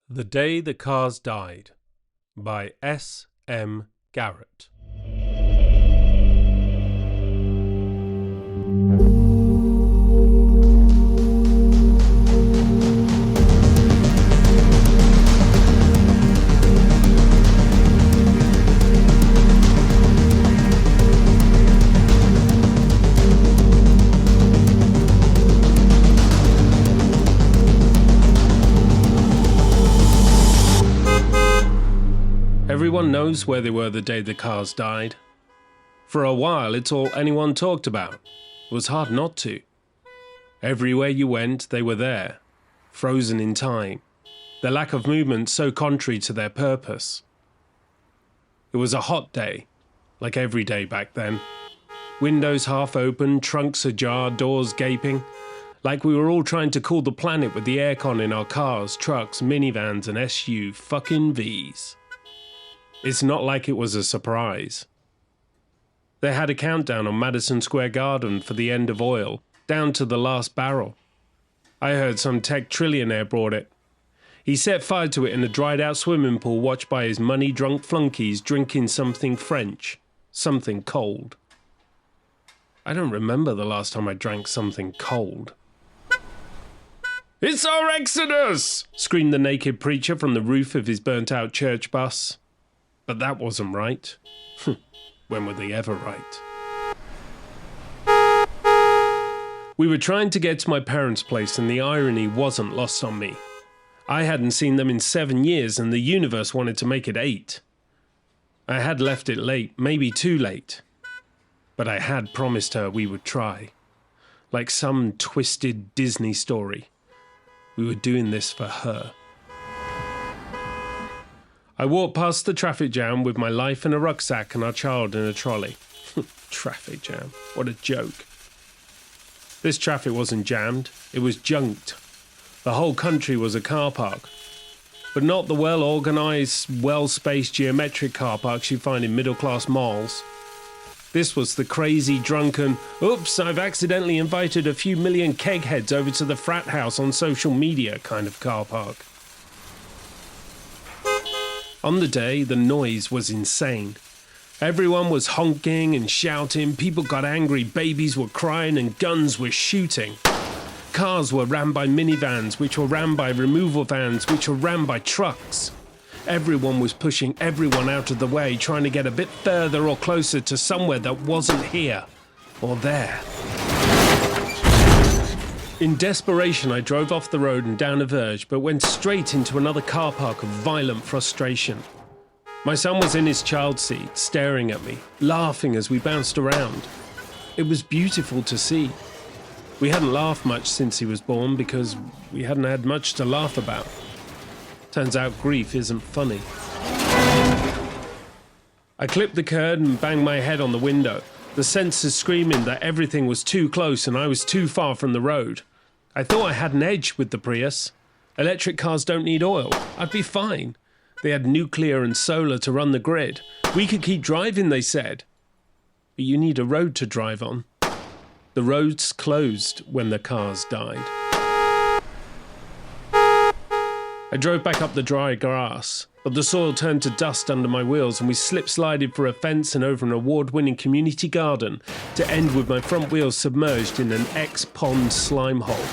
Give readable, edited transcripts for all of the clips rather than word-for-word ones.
The Day the Cars Died by S. M. Garrett. Everyone knows where they were the day the cars died. For a while, it's all anyone talked about. It was hard not to. Everywhere you went, they were there, frozen in time, their lack of movement so contrary to their purpose. It was a hot day, like every day back then. Windows half open, trunks ajar, doors gaping, like we were all trying to cool the planet with the aircon in our cars, trucks, minivans and SUVs. It's not like it was a surprise. They had a countdown on Madison Square Garden for the end of oil, down to the last barrel. I heard some tech trillionaire brought it. He set fire to it in a dried-out swimming pool watched by his money-drunk flunkies drinking something French, something cold. I don't remember the last time I drank something cold. "It's our Exodus!" screamed the naked preacher from the roof of his burnt-out church bus. But that wasn't right. When were they ever right? We were trying to get to my parents' place and the irony wasn't lost on me. I hadn't seen them in 7 years and the universe wanted to make it 8. I had left it late, maybe too late. But I had promised her we would try. Like some twisted Disney story. We were doing this for her. I walked past the traffic jam with my life in a rucksack and our child in a trolley. Traffic jam, what a joke. This traffic wasn't jammed, it was junked. The whole country was a car park. But not the well-organised, well-spaced geometric car parks you find in middle-class malls. This was the crazy, drunken, oops, I've accidentally invited a few million kegheads over to the frat house on social media kind of car park. On the day, the noise was insane. Everyone was honking and shouting, people got angry, babies were crying and guns were shooting. Cars were rammed by minivans, which were rammed by removal vans, which were rammed by trucks. Everyone was pushing everyone out of the way, trying to get a bit further or closer to somewhere that wasn't here or there. In desperation, I drove off the road and down a verge, but went straight into another car park of violent frustration. My son was in his child seat, staring at me, laughing as we bounced around. It was beautiful to see. We hadn't laughed much since he was born because we hadn't had much to laugh about. Turns out grief isn't funny. I clipped the curd and banged my head on the window. The sensors screaming that everything was too close and I was too far from the road. I thought I had an edge with the Prius. Electric cars don't need oil. I'd be fine. They had nuclear and solar to run the grid. We could keep driving, they said. But you need a road to drive on. The roads closed when the cars died. I drove back up the dry grass, but the soil turned to dust under my wheels and we slip-slided for a fence and over an award-winning community garden to end with my front wheels submerged in an ex-pond slime hole.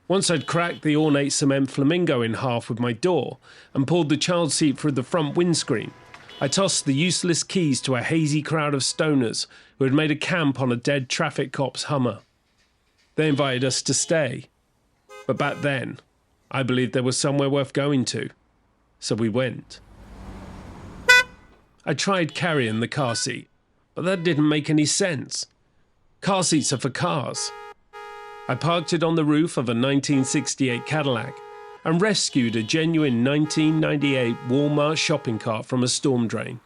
Once I'd cracked the ornate cement flamingo in half with my door and pulled the child seat through the front windscreen, I tossed the useless keys to a hazy crowd of stoners who had made a camp on a dead traffic cop's Hummer. They invited us to stay, but back then, I believed there was somewhere worth going to, so we went. I tried carrying the car seat, but that didn't make any sense. Car seats are for cars. I parked it on the roof of a 1968 Cadillac and rescued a genuine 1998 Walmart shopping cart from a storm drain.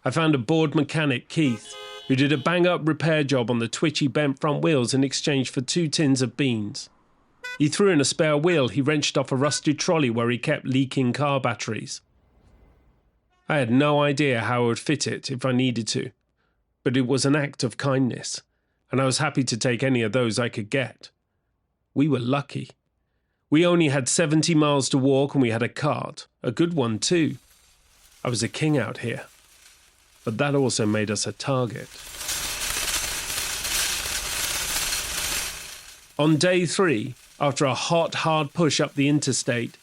I found a bored mechanic, Keith, who did a bang-up repair job on the twitchy bent front wheels in exchange for 2 tins of beans. He threw in a spare wheel he wrenched off a rusted trolley where he kept leaking car batteries. I had no idea how I would fit it if I needed to, but it was an act of kindness, and I was happy to take any of those I could get. We were lucky. We only had 70 miles to walk and we had a cart, a good one too. I was a king out here. But that also made us a target. On day 3, after a hot, hard push up the interstate,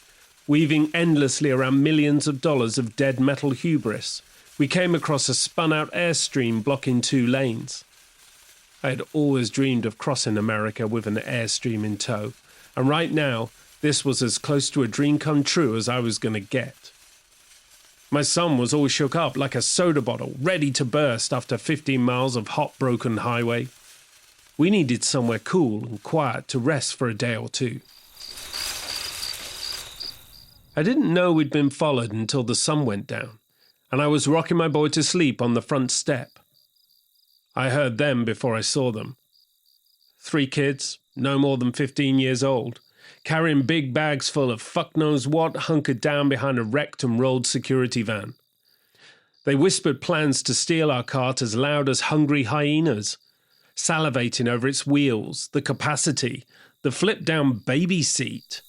weaving endlessly around millions of dollars of dead metal hubris, we came across a spun-out airstream blocking 2 lanes. I had always dreamed of crossing America with an airstream in tow, and right now, this was as close to a dream come true as I was going to get. My son was all shook up like a soda bottle, ready to burst after 15 miles of hot, broken highway. We needed somewhere cool and quiet to rest for a day or 2. I didn't know we'd been followed until the sun went down, and I was rocking my boy to sleep on the front step. I heard them before I saw them. 3 kids, no more than 15 years old, carrying big bags full of fuck knows what, hunkered down behind a wrecked and rolled security van. They whispered plans to steal our cart as loud as hungry hyenas, salivating over its wheels, the capacity, the flip-down baby seat.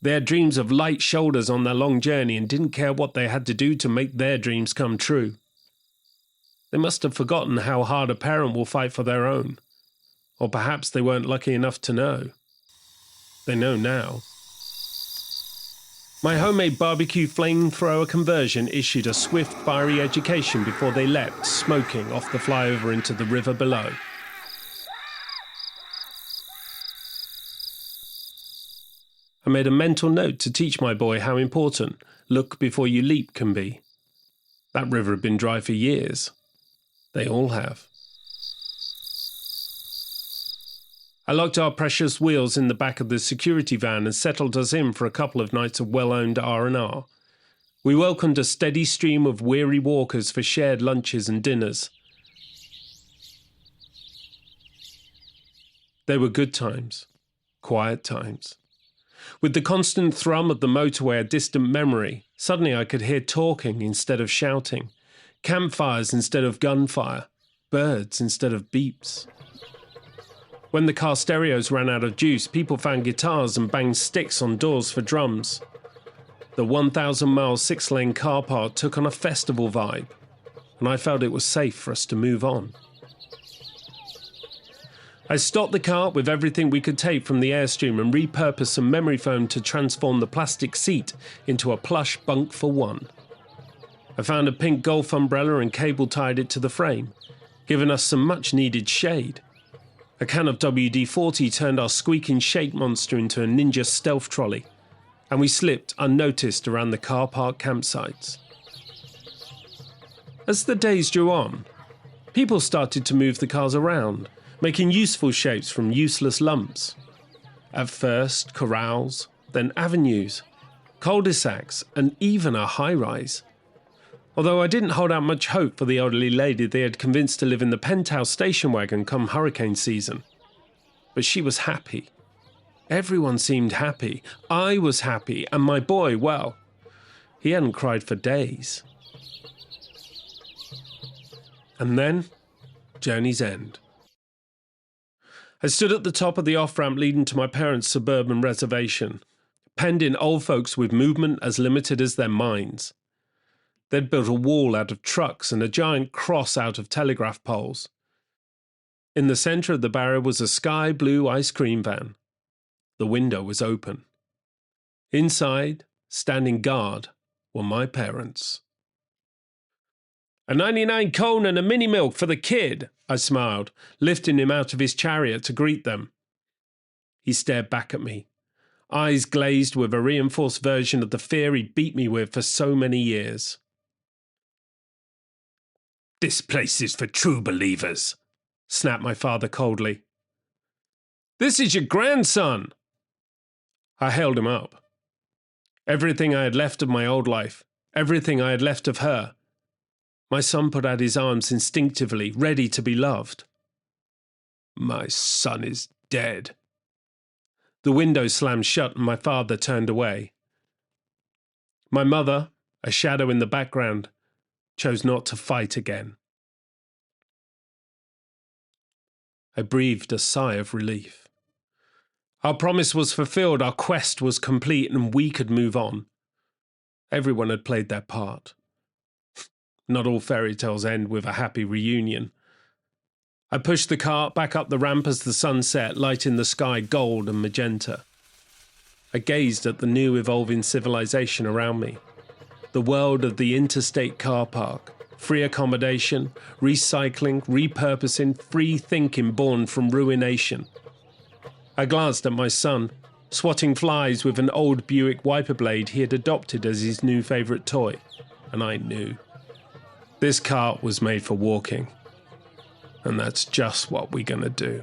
They had dreams of light shoulders on their long journey and didn't care what they had to do to make their dreams come true. They must have forgotten how hard a parent will fight for their own. Or perhaps they weren't lucky enough to know. They know now. My homemade barbecue flamethrower conversion issued a swift, fiery education before they leapt, smoking, off the flyover into the river below. I made a mental note to teach my boy how important look before you leap can be. That river had been dry for years. They all have. I locked our precious wheels in the back of the security van and settled us in for a couple of nights of well-owned R&R. We welcomed a steady stream of weary walkers for shared lunches and dinners. They were good times, quiet times. With the constant thrum of the motorway a distant memory, suddenly I could hear talking instead of shouting, campfires instead of gunfire, birds instead of beeps. When the car stereos ran out of juice, people found guitars and banged sticks on doors for drums. The 1,000-mile 6-lane car park took on a festival vibe, and I felt it was safe for us to move on. I stocked the cart with everything we could take from the Airstream and repurposed some memory foam to transform the plastic seat into a plush bunk for one. I found a pink golf umbrella and cable-tied it to the frame, giving us some much-needed shade. A can of WD-40 turned our squeaking shake monster into a ninja stealth trolley, and we slipped unnoticed around the car park campsites. As the days drew on, people started to move the cars around, making useful shapes from useless lumps. At first, corrals, then avenues, cul-de-sacs, and even a high-rise. Although I didn't hold out much hope for the elderly lady they had convinced to live in the penthouse station wagon come hurricane season. But she was happy. Everyone seemed happy. I was happy, and my boy, well, he hadn't cried for days. And then, journey's end. I stood at the top of the off-ramp leading to my parents' suburban reservation, penned in old folks with movement as limited as their minds. They'd built a wall out of trucks and a giant cross out of telegraph poles. In the centre of the barrier was a sky blue ice cream van. The window was open. Inside, standing guard, were my parents. "A 99 cone and a mini milk for the kid," I smiled, lifting him out of his chariot to greet them. He stared back at me, eyes glazed with a reinforced version of the fear he'd beat me with for so many years. "This place is for true believers," snapped my father coldly. "This is your grandson!" I held him up. Everything I had left of my old life, everything I had left of her. My son put out his arms instinctively, ready to be loved. "My son is dead." The window slammed shut and my father turned away. My mother, a shadow in the background, chose not to fight again. I breathed a sigh of relief. Our promise was fulfilled, our quest was complete, and we could move on. Everyone had played their part. Not all fairy tales end with a happy reunion. I pushed the cart back up the ramp as the sun set, lighting the sky gold and magenta. I gazed at the new evolving civilization around me. The world of the interstate car park. Free accommodation, recycling, repurposing, free thinking born from ruination. I glanced at my son, swatting flies with an old Buick wiper blade he had adopted as his new favourite toy, and I knew. This cart was made for walking, and that's just what we're gonna do.